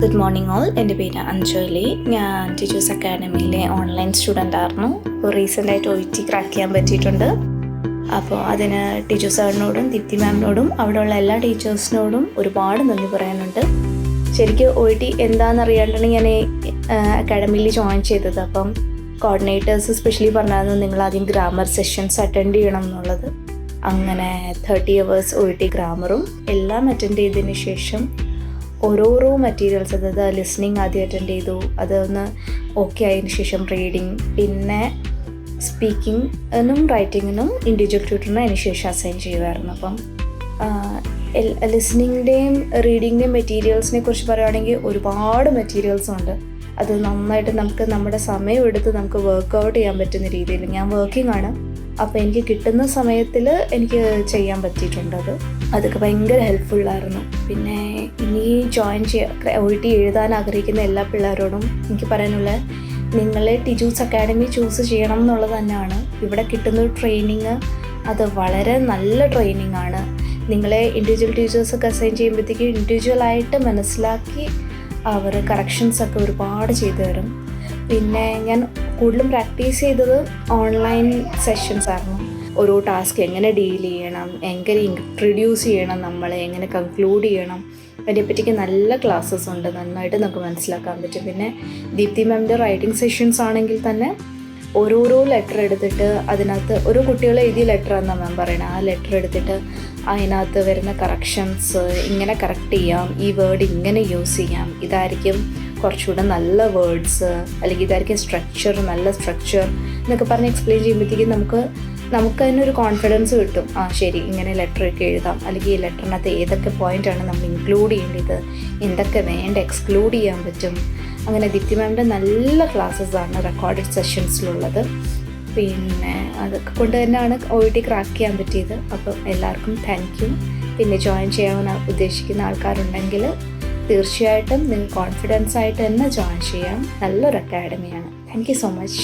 Good morning all. എൻ്റെ പേര് അഞ്ജലി. ഞാൻ ടീച്ചേഴ്സ് അക്കാഡമിയിലെ ഓൺലൈൻ സ്റ്റുഡൻ്റ് ആയിരുന്നു. ഇപ്പോൾ റീസെൻ്റായിട്ട് OET ക്രാക്ക് ചെയ്യാൻ പറ്റിയിട്ടുണ്ട്. അപ്പോൾ അതിന് ടീച്ചർ സാറിനോടും ദീപ്തി മാമിനോടും അവിടെയുള്ള എല്ലാ ടീച്ചേഴ്സിനോടും ഒരുപാട് നന്ദി പറയാനുണ്ട്. ശരിക്കും OET എന്താണെന്നറിയാണ്ടാണ് ഞാൻ അക്കാഡമിയിൽ ജോയിൻ ചെയ്തത്. അപ്പം കോർഡിനേറ്റേഴ്സ് സ്പെഷ്യലി പറഞ്ഞായിരുന്നു നിങ്ങൾ ആദ്യം ഗ്രാമർ സെഷൻസ് അറ്റൻഡ് ചെയ്യണം എന്നുള്ളത്. അങ്ങനെ 30 hours OET ഗ്രാമറും എല്ലാം അറ്റൻഡ് ചെയ്തതിന് ശേഷം ഓരോരോ മെറ്റീരിയൽസ്, അതായത് ലിസ്ണിങ് ആദ്യം അറ്റൻഡ് ചെയ്തു, അതൊന്ന് ഓക്കെ ആയതിനു ശേഷം റീഡിങ്, പിന്നെ സ്പീക്കിങ്ങിനും റൈറ്റിങ്ങിനും ഇൻഡിവിജ്വൽ ട്യൂട്ടറിനും അതിന് ശേഷം അസൈൻ ചെയ്യുമായിരുന്നു. അപ്പം ലിസ്ണിങ്ങിൻ്റെയും റീഡിങ്ങിൻ്റെയും മെറ്റീരിയൽസിനെ കുറിച്ച് പറയുകയാണെങ്കിൽ ഒരുപാട് മെറ്റീരിയൽസ് ഉണ്ട്. അത് നന്നായിട്ട് നമുക്ക് നമ്മുടെ സമയം എടുത്ത് നമുക്ക് വർക്കൗട്ട് ചെയ്യാൻ പറ്റുന്ന രീതിയിൽ, ഞാൻ വർക്കിംഗ് ആണ്, അപ്പോൾ എനിക്ക് കിട്ടുന്ന സമയത്തിൽ എനിക്ക് ചെയ്യാൻ പറ്റിയിട്ടുണ്ട്. അതൊക്കെ ഭയങ്കര ഹെൽപ്ഫുള്ളായിരുന്നു. പിന്നെ ഇനി ജോയിൻ OET എഴുതാൻ ആഗ്രഹിക്കുന്ന എല്ലാ പിള്ളേരോടും എനിക്ക് പറയാനുള്ള, നിങ്ങളെ ടീച്ചേഴ്സ് അക്കാഡമി ചൂസ് ചെയ്യണം എന്നുള്ളത് തന്നെയാണ്. ഇവിടെ കിട്ടുന്ന ട്രെയിനിങ് അത് വളരെ നല്ല ട്രെയിനിങ് ആണ്. നിങ്ങളെ ഇൻഡിവിജ്വൽ ടീച്ചേഴ്സൊക്കെ അസൈൻ ചെയ്യുമ്പോഴത്തേക്ക് ഇൻഡിവിജ്വലായിട്ട് മനസ്സിലാക്കി അവർ കറക്ഷൻസൊക്കെ ഒരുപാട് ചെയ്തു തരും. പിന്നെ ഞാൻ കൂടുതലും പ്രാക്ടീസ് ചെയ്തത് ഓൺലൈൻ സെഷൻസ് ആയിരുന്നു. ഓരോ ടാസ്ക് എങ്ങനെ ഡീൽ ചെയ്യണം, എങ്ങനെ ഇൻട്രൊഡ്യൂസ് ചെയ്യണം, നമ്മളെ എങ്ങനെ കൺക്ലൂഡ് ചെയ്യണം, അതിനെപ്പറ്റിക്ക് നല്ല ക്ലാസ്സസ് ഉണ്ട്. നന്നായിട്ട് നമുക്ക് മനസ്സിലാക്കാൻ പറ്റും. പിന്നെ ദീപ്തി മാമിൻ്റെ റൈറ്റിംഗ് സെഷൻസ് ആണെങ്കിൽ തന്നെ ഓരോരോ ലെറ്റർ എടുത്തിട്ട് അതിനകത്ത് ഓരോ കുട്ടികൾ എഴുതിയ ലെറ്റർ എന്നാണ് മാം പറയുന്നത്. ആ ലെറ്റർ എടുത്തിട്ട് അതിനകത്ത് വരുന്ന കറക്ഷൻസ് ഇങ്ങനെ കറക്റ്റ് ചെയ്യാം, ഈ വേർഡ് ഇങ്ങനെ യൂസ് ചെയ്യാം, ഇതായിരിക്കും കുറച്ചുകൂടെ നല്ല വേർഡ്സ്, അല്ലെങ്കിൽ ഇതായിരിക്കും സ്ട്രക്ചർ, നല്ല സ്ട്രക്ചർ എന്നൊക്കെ പറഞ്ഞ് എക്സ്പ്ലെയിൻ ചെയ്യുമ്പോഴത്തേക്കും നമുക്ക് അതിനൊരു കോൺഫിഡൻസ് കിട്ടും. ശരി, ഇങ്ങനെ ലെറ്ററൊക്കെ എഴുതാം, അല്ലെങ്കിൽ ഈ ലെറ്ററിനകത്ത് ഏതൊക്കെ പോയിൻ്റാണ് നമ്മൾ ഇൻക്ലൂഡ് ചെയ്യേണ്ടത്, എന്തൊക്കെ വേണ്ട എക്സ്ക്ലൂഡ് ചെയ്യാൻ പറ്റും. അങ്ങനെ ദീപ്തി മാമിൻ്റെ നല്ല ക്ലാസ്സസാണ് റെക്കോർഡഡ് സെഷൻസിലുള്ളത്. പിന്നെ അതൊക്കെ കൊണ്ട് തന്നെയാണ് OET ക്രാക്ക് ചെയ്യാൻ പറ്റിയത്. അപ്പം എല്ലാവർക്കും താങ്ക് യു. പിന്നെ ജോയിൻ ചെയ്യാൻ ഉദ്ദേശിക്കുന്ന ആൾക്കാരുണ്ടെങ്കിൽ തീർച്ചയായിട്ടും നിങ്ങൾ കോൺഫിഡൻസ് ആയിട്ട് തന്നെ ജോയിൻ ചെയ്യാം. നല്ലൊരു അക്കാഡമിയാണ്. Thank you so much.